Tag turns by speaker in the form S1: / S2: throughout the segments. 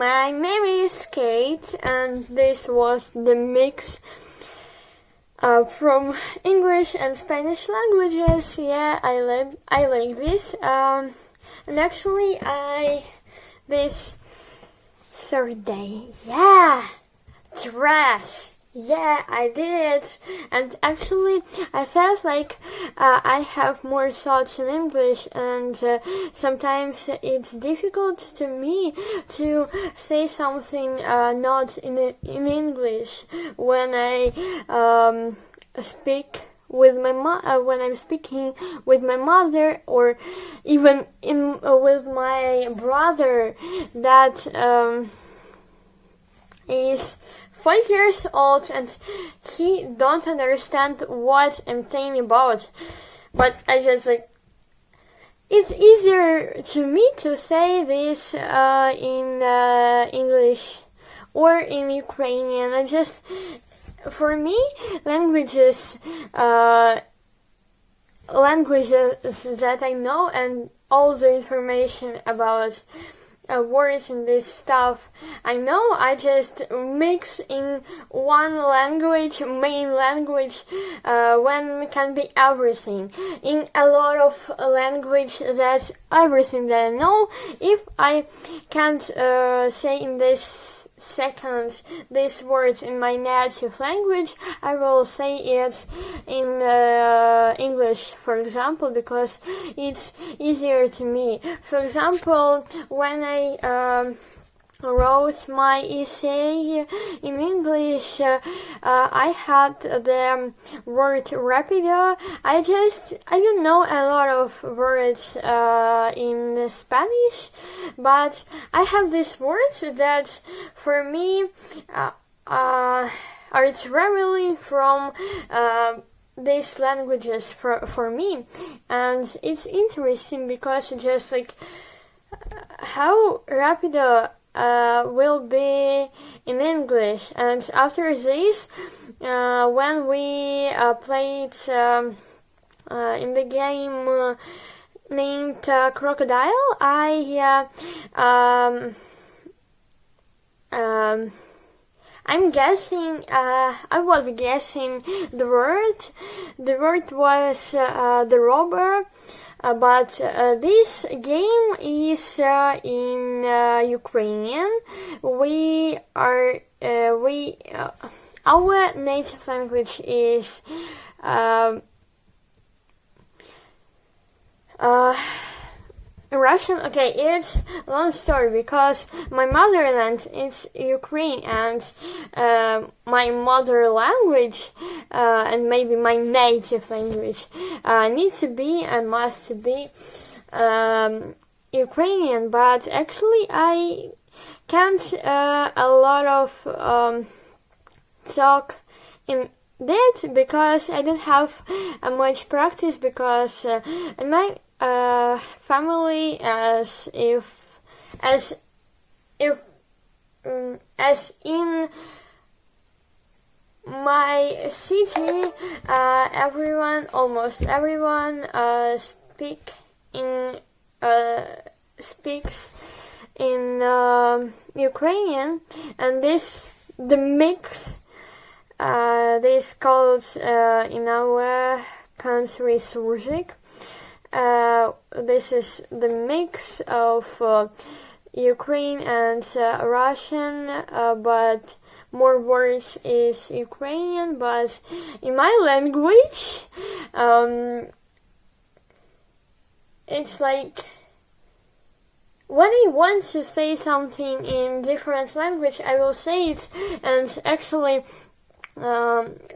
S1: My name is Kate, and this was the mix from English and Spanish languages. Yeah, I like this. And actually, this Saturday, dress. Yeah, I did it, and actually I felt like I have more thoughts in English, and sometimes it's difficult to me to say something not in English when I speak with my when I'm speaking with my mother, or even with my brother that is 5 years old, and he don't understand what I'm saying about. But I just it's easier to me to say this in English or in Ukrainian. For me, languages that I know and all the information about words and this stuff I know, I just mix in one language, main language, when can be everything. In a lot of language, that's everything that I know. If I can't say in this seconds these words in my native language, I will say it in English, for example, because it's easier to me. For example, when I wrote my essay in English, I had the word rapido. I don't know a lot of words in Spanish, but I have these words that for me are traveling from these languages for me, and it's interesting because just how rapido will be in English. And after this, when we played in the game named Crocodile, I'm guessing, I was guessing the word. The word was the robber. But this game is in Ukrainian. Our native language is Russian. Okay, it's a long story because my motherland is Ukraine, and my mother language and maybe my native language needs to be and must be Ukrainian. But actually, I can't a lot of talk in that because I don't have much practice, because in my family, as in my city, almost everyone speaks in Ukrainian, and the mix. This called in our country surzik. This is the mix of Ukraine and Russian, but more words is Ukrainian. But in my language, it's like when I want to say something in different language, I will say it, and actually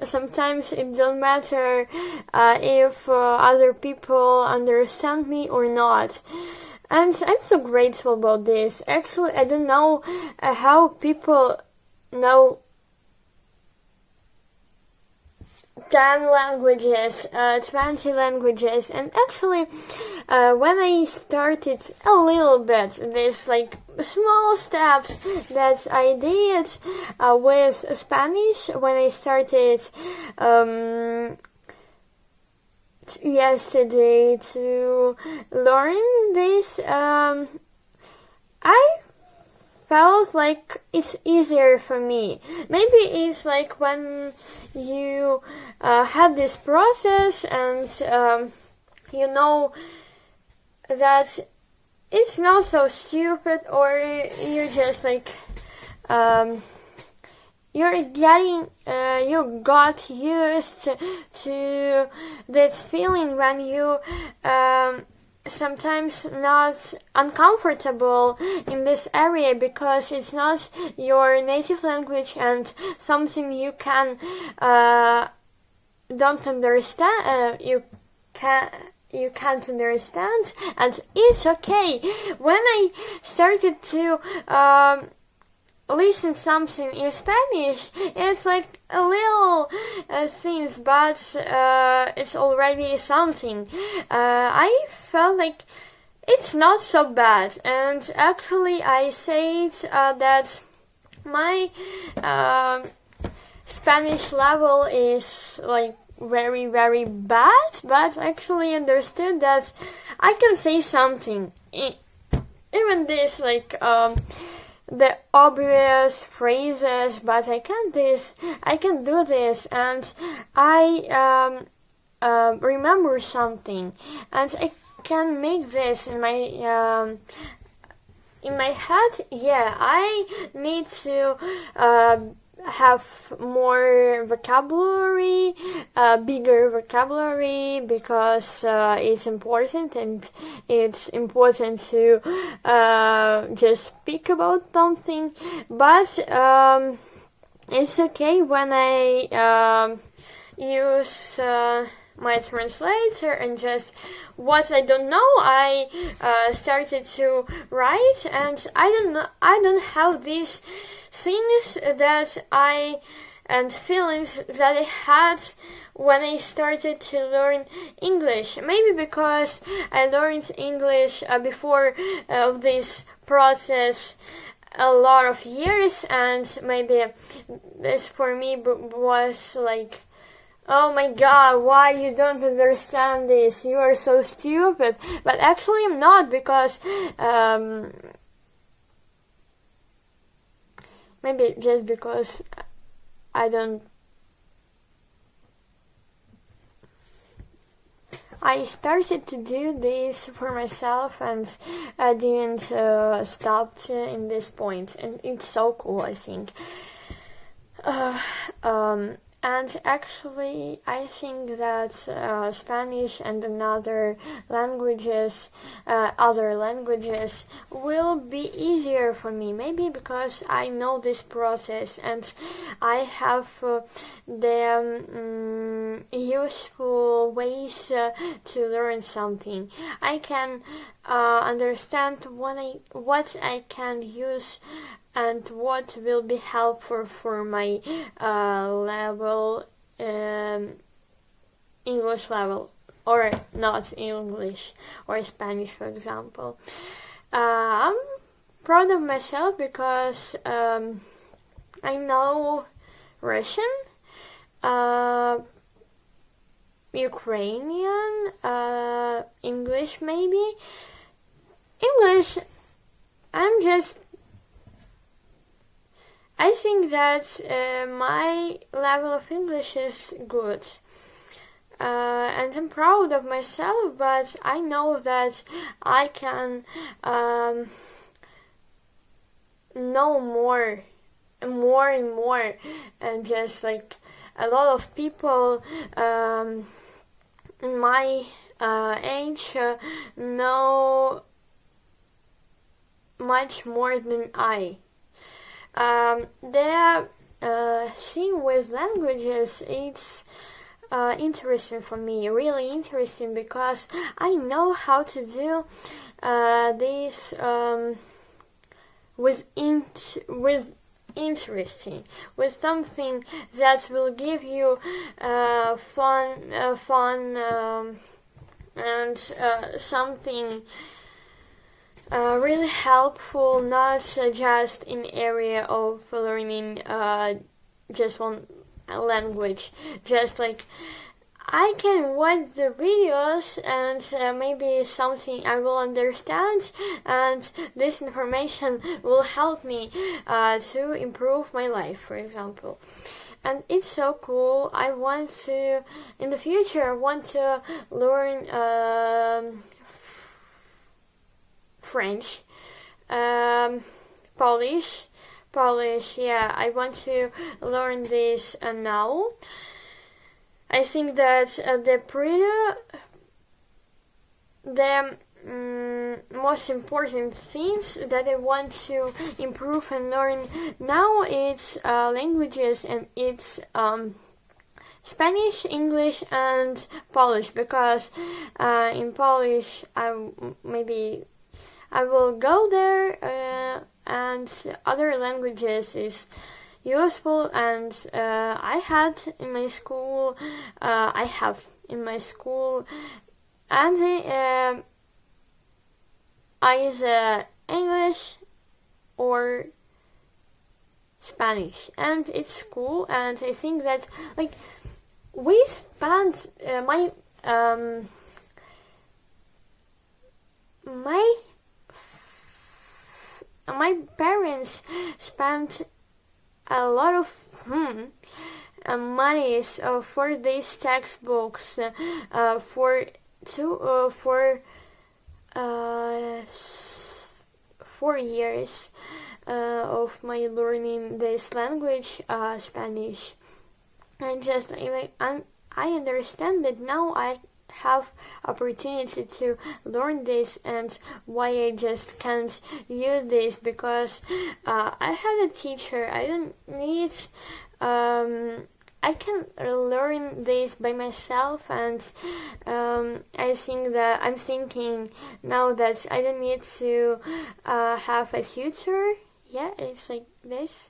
S1: sometimes it don't matter if other people understand me or not. And I'm so grateful about this. Actually, I don't know how people know 10 languages, 20 languages, and actually when I started a little bit, this small steps that I did with Spanish, when I started yesterday to learn this, I felt felt like it's easier for me. Maybe it's like when you had this process and you know that it's not so stupid, or you're just like you got used to that feeling when you sometimes not uncomfortable in this area because it's not your native language and something you can don't understand, you can't understand, and it's okay. When I started to listen something in Spanish, it's like a little things, but it's already something. I felt like it's not so bad, and actually I said that my Spanish level is like very, very bad, but actually understood that I can say something. Even this, like, the obvious phrases, but I can do this, and I remember something, and I can make this in my head. Yeah, I need to have more vocabulary, bigger vocabulary, because it's important, and it's important to just speak about something. But it's okay when I use my translator, and just what I don't know, I started to write, and I don't have these things that and feelings that I had when I started to learn English. Maybe because I learned English before this process a lot of years, and maybe this for me was like, oh my god, why you don't understand this? You are so stupid. But actually I'm not, because maybe just because I started to do this for myself, and I didn't stop in this point, and it's so cool, I think. And actually, I think that Spanish and other languages will be easier for me. Maybe because I know this process, and I have the useful ways to learn something. I can understand what I can use and what will be helpful for my level, English level, or not English, or Spanish, for example. I'm proud of myself because I know Russian, Ukrainian, English maybe. English, I think that my level of English is good, and I'm proud of myself, but I know that I can know more and more, and just like a lot of people in my age know much more than I. The thing with languages, it's interesting for me, really interesting, because I know how to do this with interesting, with something that will give you fun, and something really helpful, not just in area of learning just one language. Just like I can watch the videos and maybe something I will understand, and this information will help me to improve my life, for example. And it's so cool. I want to, in the future, learn French, Polish. Yeah, I want to learn this now. I think that the most important things that I want to improve and learn now is languages, and it's Spanish, English, and Polish, because in Polish I will go there, and other languages is useful, and I have in my school and either English or Spanish, and it's cool. And I think that we spent my parents spent a lot of money for these textbooks for 4 years of my learning this language, Spanish. And just I understand that now I have opportunity to learn this, and why I just can't use this, because I have a teacher. I don't need I can learn this by myself, and I'm thinking now that I don't need to have a tutor. Yeah, it's like this.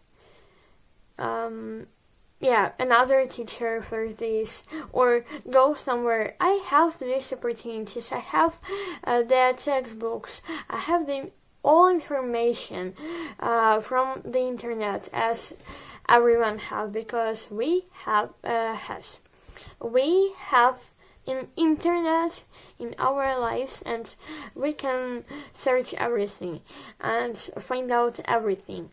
S1: Another teacher for this, or go somewhere. I have these opportunities. I have the textbooks. I have all information from the internet, as everyone have, because we have an internet in our lives, and we can search everything and find out everything.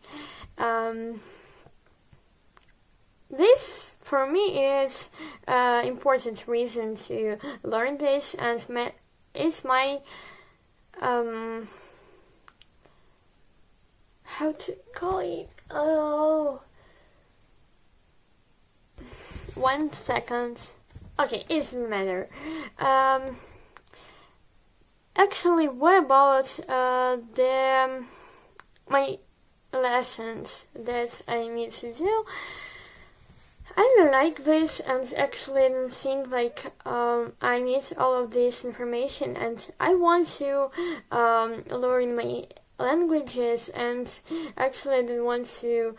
S1: This, for me, is important reason to learn this, and it's my how to call it? Oh, 1 second. Okay, it doesn't matter. Actually, what about my lessons that I need to do? I don't like this, and actually I don't think I need all of this information, and I want to learn my languages, and actually I don't want to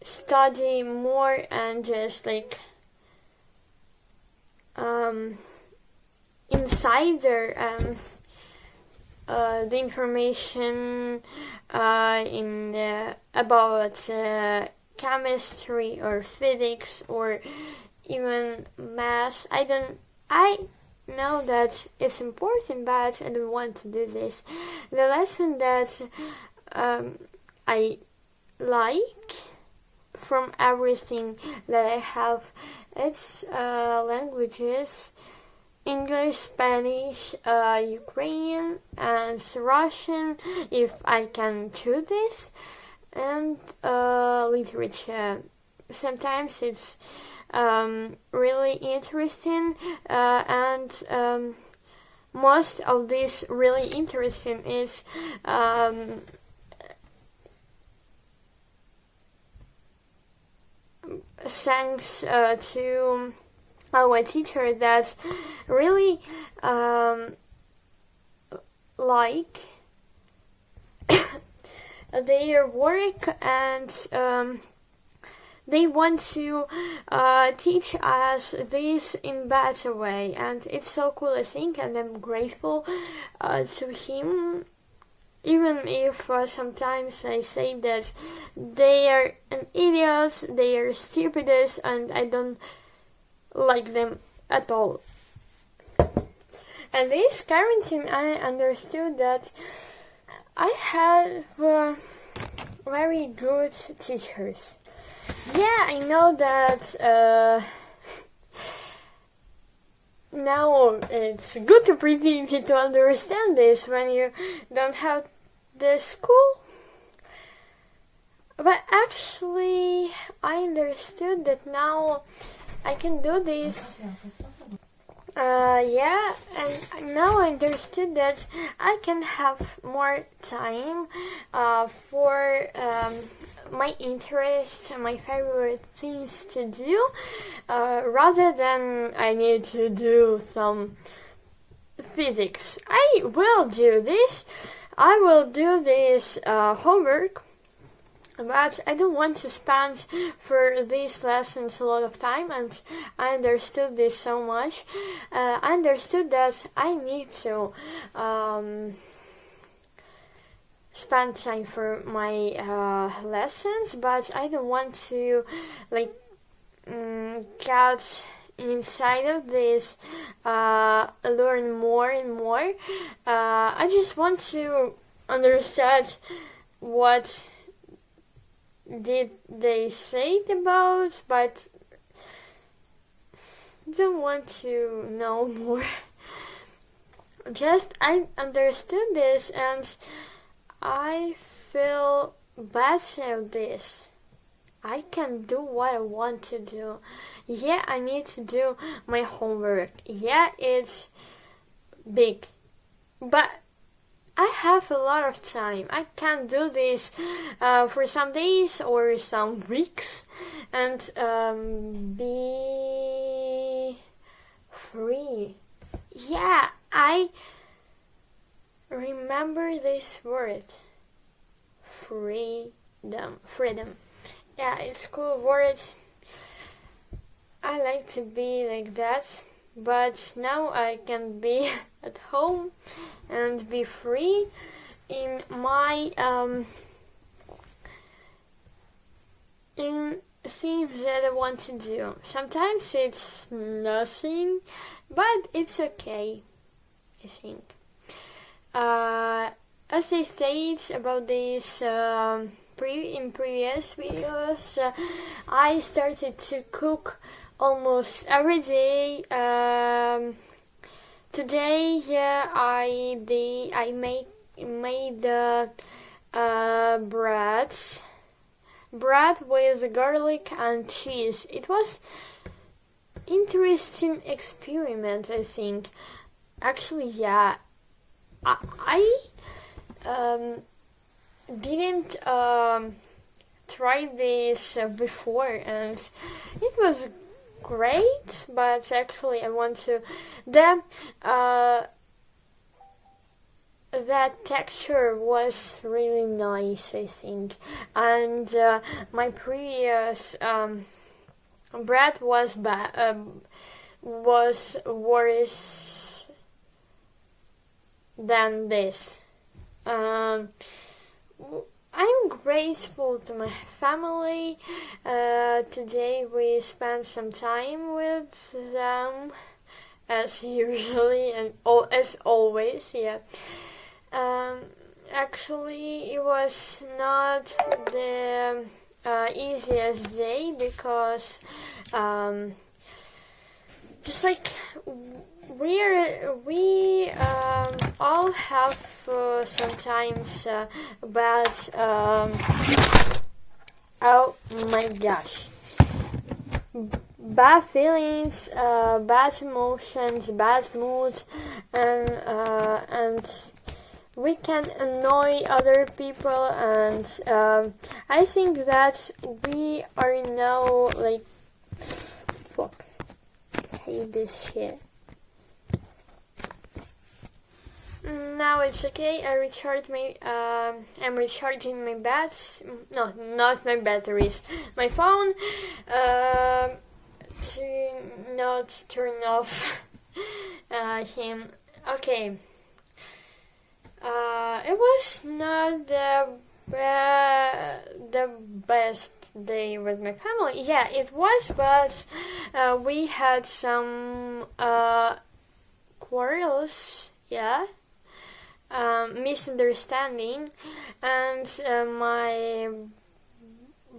S1: study more and just insider the information about chemistry or physics or even math. I know that it's important, but I don't want to do this. The lesson that I like from everything that I have, it's languages: English, Spanish, Ukrainian, and Russian, if I can choose this, and literature. Sometimes it's really interesting, and most of this really interesting is thanks to our teacher that really like their work, and they want to teach us this in better way, and it's so cool, I think, and I'm grateful to him. even if sometimes I say that they are an idiots, they are stupidest, and I don't like them at all. And this quarantine, I understood that I had very good teachers. Yeah, I know that now it's good to pretty easy to understand this when you don't have the school. But actually, I understood that now I can do this. Yeah, and now I understood that I can have more time for my interests and my favorite things to do, rather than I need to do some physics. I will do this. I will do this homework. But I don't want to spend for these lessons a lot of time, and I understood this so much. I understood that I need to spend time for my lessons, but I don't want to get inside of this, learn more and more. I just want to understand what did they say it about, but don't want to know more. Just I understood this and I feel bad of this. I can do what I want to do. Yeah, I need to do my homework. Yeah, it's big, but I have a lot of time. I can do this for some days or some weeks and be free. Yeah, I remember this word. Freedom. Freedom. Yeah, it's cool word. I like to be like that. But now I can be at home and be free in my in things that I want to do. Sometimes it's nothing, but it's okay, I think. As I said about this in previous videos, I started to cook almost every day. Today, yeah, I made the bread with garlic and cheese. It was interesting experiment, I think. Actually, yeah, I didn't try this before, and it was great, but actually I want to that texture was really nice, I think, and my previous bread was worse than this. I'm grateful to my family. Today we spent some time with them, as usually and as always. Yeah. Actually, it was not the easiest day because just like we all have sometimes bad oh my gosh, bad feelings, bad emotions, bad moods, and we can annoy other people, and I think that we are now like fuck, I hate this shit. Now it's okay. I'm recharging my no, not my batteries, my phone, to not turn off him. Okay. It was not the best day with my family. Yeah, it was, but we had some quarrels. Yeah. Misunderstanding, and my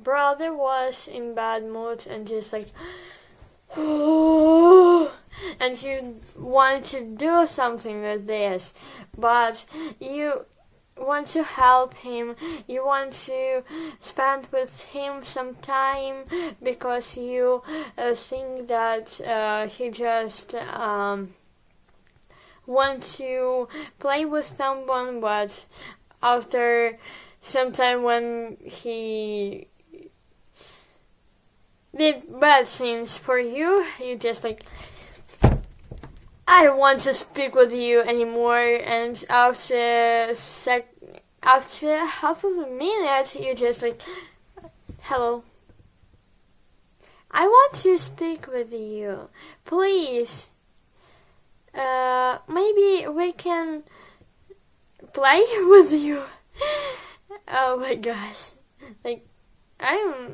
S1: brother was in bad mood and just like and you want to do something with this, but you want to help him, you want to spend with him some time because you think that he just want to play with someone, but after some time when he did bad things for you, you just like, I don't want to speak with you anymore, and after half of a minute, you just like, hello, I want to speak with you, please. Maybe we can play with you. Oh my gosh. Like, I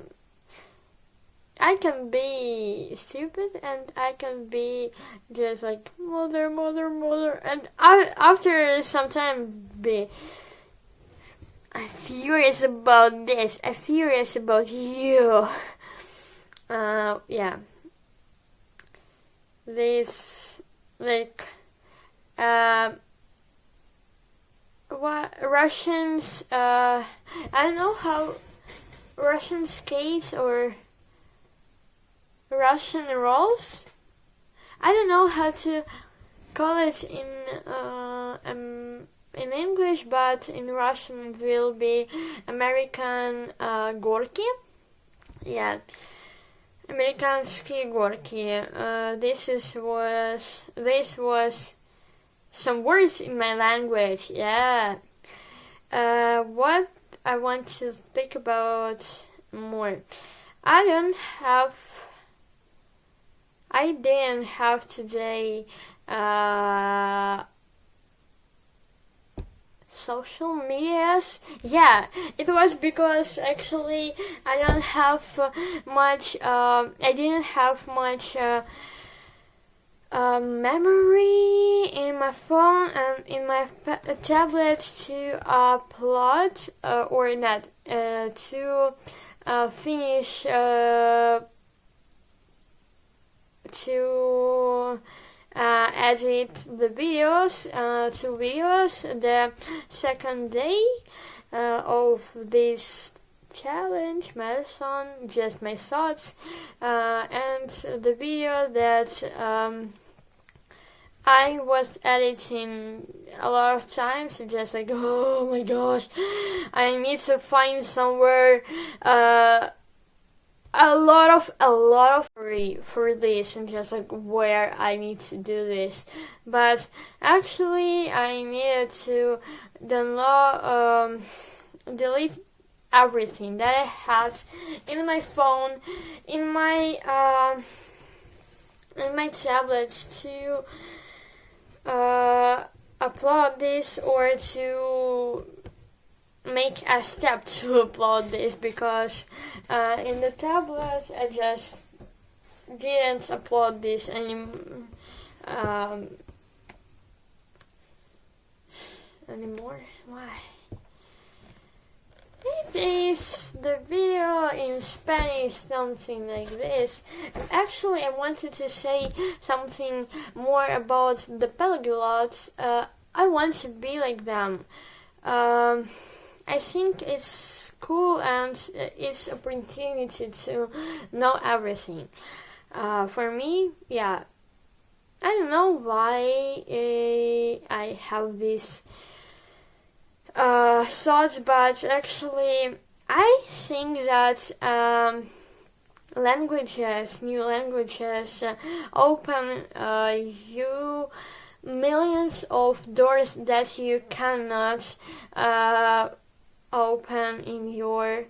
S1: can be stupid and I can be just like mother, and after some time be I'm furious about this. I'm furious about you. Yeah. This, like, what Russians, I don't know how Russian skates or Russian rolls. I don't know how to call it in English, but in Russian it will be American gorki. Yeah, American ski gorki. This was some words in my language. Yeah. What I want to speak about more. I didn't have today social medias. Yeah, it was because actually I don't have much. I didn't have much memory in my phone and in my tablet to upload or not to finish to edit the videos, two videos the second day of this challenge marathon, just my thoughts, and the video that I was editing a lot of times, just like, oh my gosh, I need to find somewhere a lot of for this, and just like where I need to do this. But actually I needed to download delete everything that I had in my phone, in my tablet to upload this, or to make a step to upload this, because in the tablet I just didn't upload this anymore. Why? It is the video in Spanish, something like this. Actually, I wanted to say something more about the polyglots. I want to be like them. I think it's cool and it's opportunity to know everything. For me, yeah, I don't know why I have these thoughts, but actually I think that new languages open you millions of doors that you cannot open in your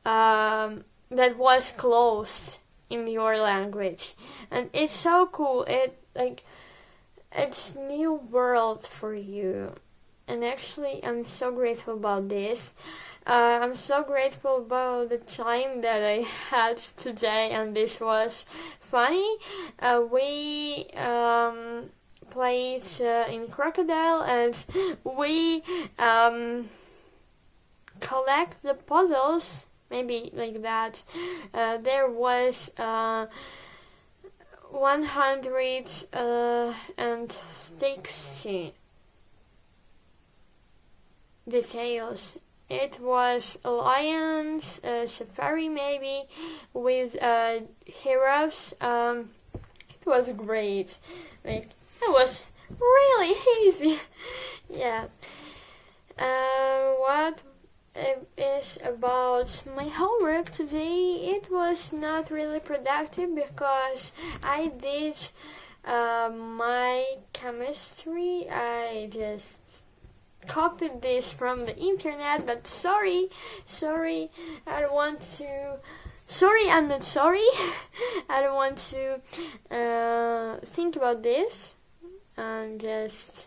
S1: that was closed in your language, and it's so cool. It's new world for you, and actually I'm so grateful about this. I'm so grateful about the time that I had today, and this was funny. We played in Crocodile, and we collect the puzzles, maybe like that. There was 160 details. It was a lion's safari, maybe, with heroes. It was great. Like, it was really easy. Yeah. What is about my homework today? It was not really productive because I did my chemistry. I just copied this from the internet, but sorry, I don't want to. Sorry, I'm not sorry. I don't want to think about this and just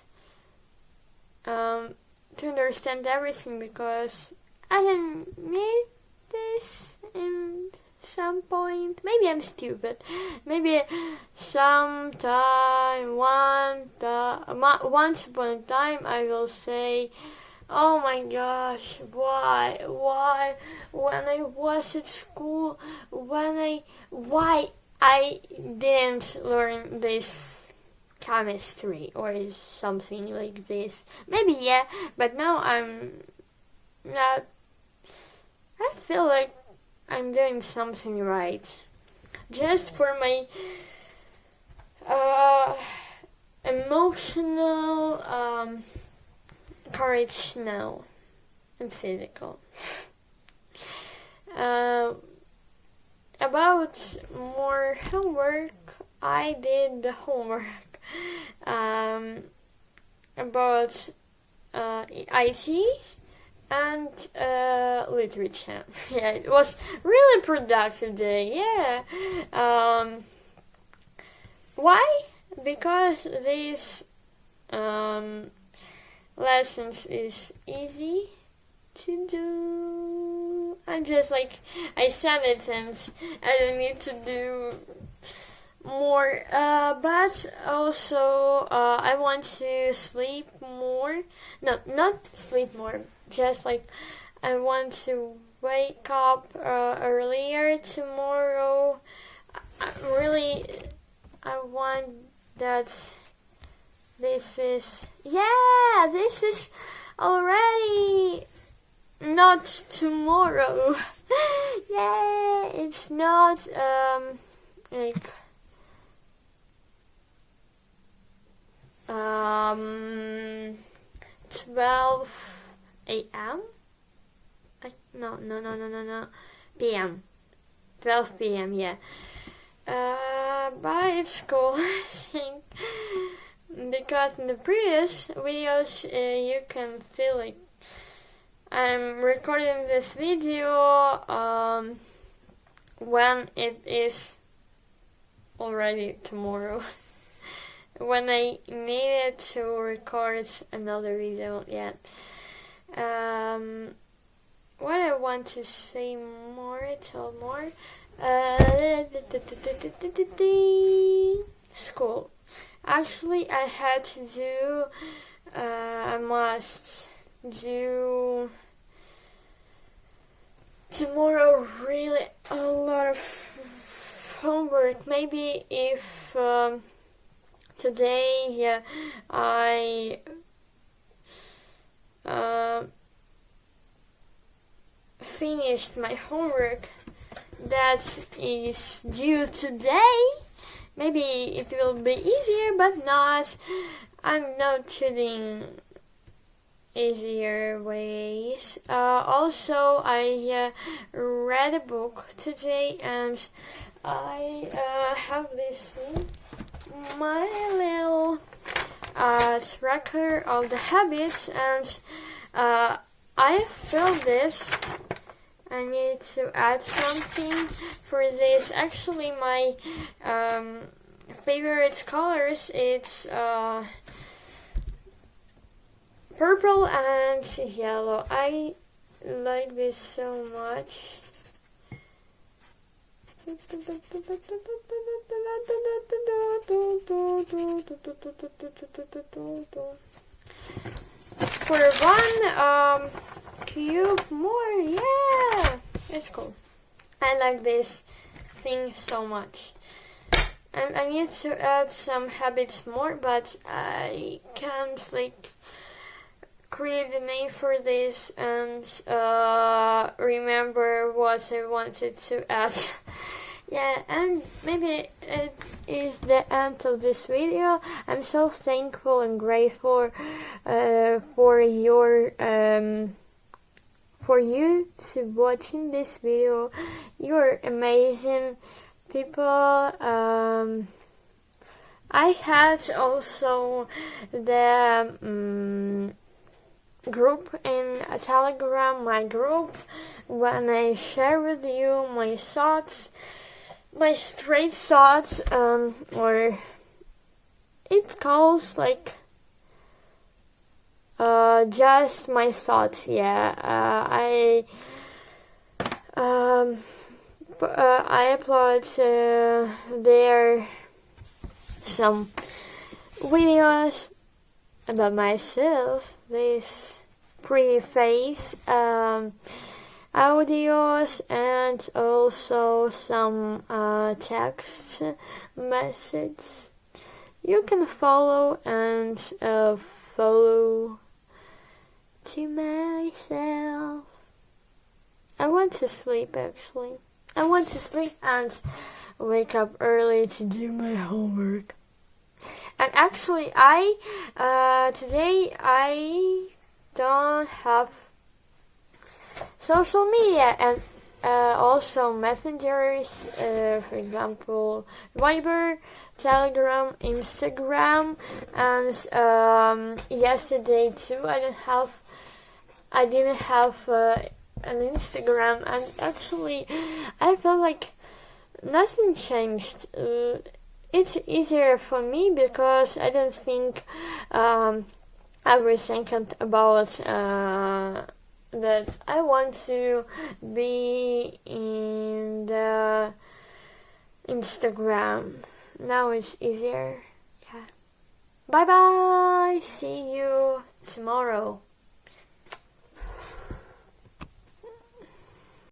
S1: to understand everything, because I didn't need this in some point. Maybe I'm stupid. Maybe sometime, once upon a time, I will say, oh my gosh, why, when I was at school, why I didn't learn this chemistry or something like this. Maybe, yeah, but now I'm not. I feel like I'm doing something right. Just for my emotional courage now and physical. About more homework, I did the homework about IT and literature. Yeah, it was really productive day. Yeah. Why? Because these lessons is easy to do. I'm just like, I said it and I don't need to do more, but also I want to sleep more. No, not sleep more, just like I want to wake up earlier tomorrow. I want that this is already not tomorrow. Yeah, it's not like 12 a.m. No, p.m. 12 p.m. Yeah. But it's cool, I think, because in the previous videos you can feel like I'm recording this video when it is already tomorrow. When I needed to record another video yet. What I want to say more, tell more. School. Actually, I had to do, I must do tomorrow really a lot of homework. Maybe if today I finished my homework that is due today, maybe it will be easier, but not. I'm not choosing easier ways. Also, I read a book today, and I have this thing, my little tracker of the habits, and I feel this. I need to add something for this. Actually, my favorite colors, it's purple and yellow. I like this so much. For one cube more, yeah, it's cool. I like this thing so much. And I need to add some habits more, but I can't like create a name for this and remember what I wanted to add. Yeah, and maybe it is the end of this video. I'm so thankful and grateful for you to watching this video. You're amazing people. I had also the group in Telegram, my group, when I share with you my thoughts, my straight thoughts, or it calls like just my thoughts. Yeah, I upload there some videos about myself, this pretty face, audios, and also some text messages. You can follow and follow to myself. I want to sleep actually. I want to sleep and wake up early to do my homework. And actually, today I don't have social media and also messengers, for example, Viber, Telegram, Instagram, and yesterday too I didn't have an Instagram, and actually I felt like nothing changed. It's easier for me because I don't think everything about that I want to be in the Instagram. Now it's easier. Yeah. Bye bye. See you tomorrow.